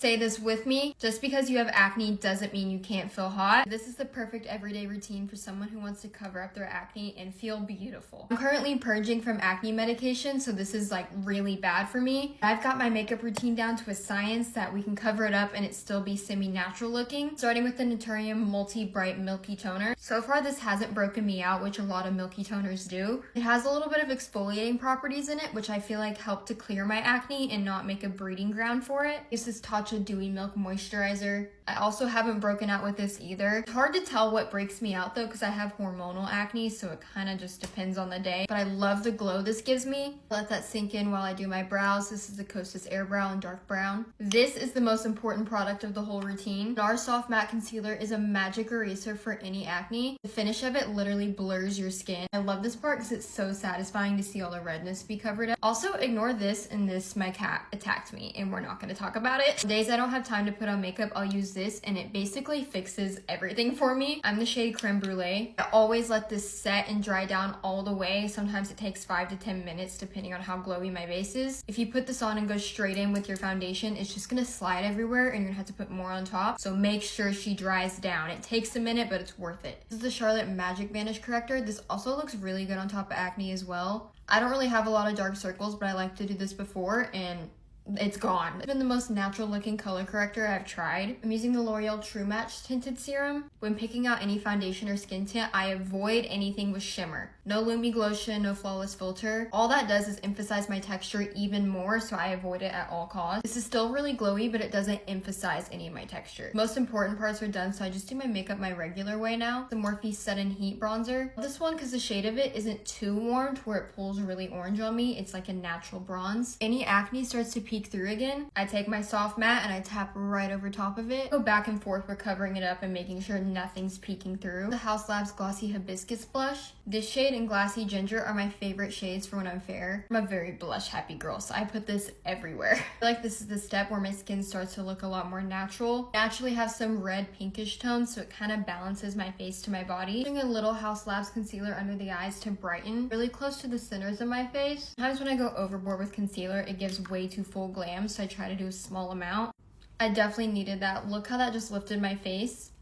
Say this with me. Just because you have acne doesn't mean you can't feel hot. This is the perfect everyday routine for someone who wants to cover up their acne and feel beautiful. I'm currently purging from acne medication, so this is like really bad for me. I've got my makeup routine down to a science that we can cover it up and it still be semi-natural looking. Starting with the Naturium Multi Bright Milky Toner. So far this hasn't broken me out, which a lot of milky toners do. It has a little bit of exfoliating properties in it, which I feel like help to clear my acne and not make a breeding ground for it. This is Tatcha Dewy Milk Moisturizer. I also haven't broken out with this either. It's hard to tell what breaks me out though because I have hormonal acne, so it kind of just depends on the day. But I love the glow this gives me. Let that sink in while I do my brows. This is the Kosas Air Brow in dark brown. This is the most important product of the whole routine. Our Soft Matte Concealer is a magic eraser for any acne. The finish of it literally blurs your skin. I love this part because it's so satisfying to see all the redness be covered up. Also, ignore this and this. My cat attacked me and we're not going to talk about it. Days I don't have time to put on makeup, I'll use this and it basically fixes everything for me. I'm the shade Creme Brulee. I always let this set and dry down all the way. Sometimes it takes 5 to 10 minutes depending on how glowy my base is. If you put this on and go straight in with your foundation, it's just gonna slide everywhere and you're gonna have to put more on top. So make sure she dries down. It takes a minute, but it's worth it. This is the Charlotte Magic Vanish Corrector. This also looks really good on top of acne as well. I don't really have a lot of dark circles, but I like to do this before and it's gone. It's been the most natural looking color corrector I've tried. I'm using the L'Oreal True Match Tinted Serum. When picking out any foundation or skin tint, I avoid anything with shimmer. No Lumi Glotion, no Flawless Filter. All that does is emphasize my texture even more, so I avoid it at all costs. This is still really glowy, but it doesn't emphasize any of my texture. Most important parts are done, so I just do my makeup my regular way now. The Morphe Set and Heat Bronzer. This one, because the shade of it isn't too warm to where it pulls really orange on me. It's like a natural bronze. Any acne starts to peek through again, I take my soft matte and I tap right over top of it. Go back and forth with covering it up and making sure nothing's peeking through. The Haus Labs Glossy Hibiscus Blush. This shade and Glassy Ginger are my favorite shades for when I'm fair. I'm a very blush happy girl, so I put this everywhere. I feel like this is the step where my skin starts to look a lot more natural. I actually have some red pinkish tones, so it kind of balances my face to my body. Using a little Haus Labs concealer under the eyes to brighten, really close to the centers of my face. Sometimes when I go overboard with concealer, it gives way too full glam, so I try to do a small amount. I definitely needed that. Look how that just lifted my face.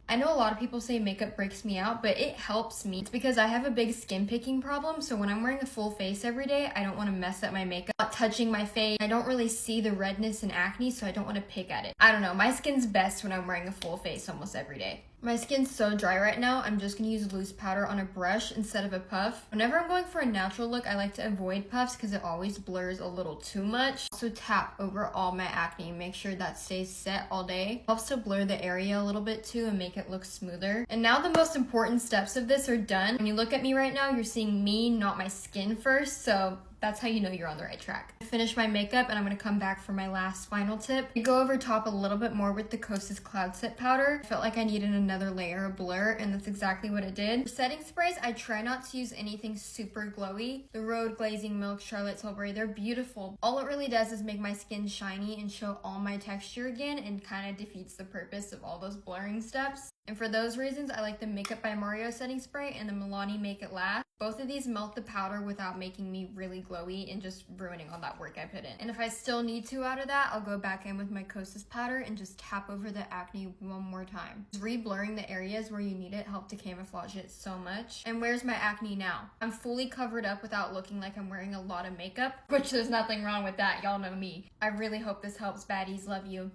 I know a lot of people say makeup breaks me out, but it helps me. It's because I have a big skin picking problem, so when I'm wearing a full face every day, I don't want to mess up my makeup. Not touching my face. I don't really see the redness and acne, so I don't want to pick at it. I don't know, my skin's best when I'm wearing a full face almost every day. My skin's so dry right now, I'm just gonna use loose powder on a brush instead of a puff. Whenever I'm going for a natural look, I like to avoid puffs because it always blurs a little too much. So tap over all my acne, make sure that stays set all day. Helps to blur the area a little bit too and make it look smoother. And now the most important steps of this are done. When you look at me right now, you're seeing me, not my skin first, so that's how you know you're on the right track. I finished my makeup and I'm gonna come back for my last final tip. I go over top a little bit more with the Kosas Cloud Set Powder. I felt like I needed another layer of blur and that's exactly what it did. For setting sprays, I try not to use anything super glowy. The Rhode Glazing Milk, Charlotte Tilbury, they're beautiful. All it really does is make my skin shiny and show all my texture again and kind of defeats the purpose of all those blurring steps. And for those reasons, I like the Makeup by Mario setting spray and the Milani Make It Last. Both of these melt the powder without making me really glowy and just ruining all that work I put in. And if I still need to out of that, I'll go back in with my Kosas powder and just tap over the acne one more time. Re-blurring the areas where you need it helped to camouflage it so much. And where's my acne now? I'm fully covered up without looking like I'm wearing a lot of makeup, which there's nothing wrong with that. Y'all know me. I really hope this helps, baddies. Love you.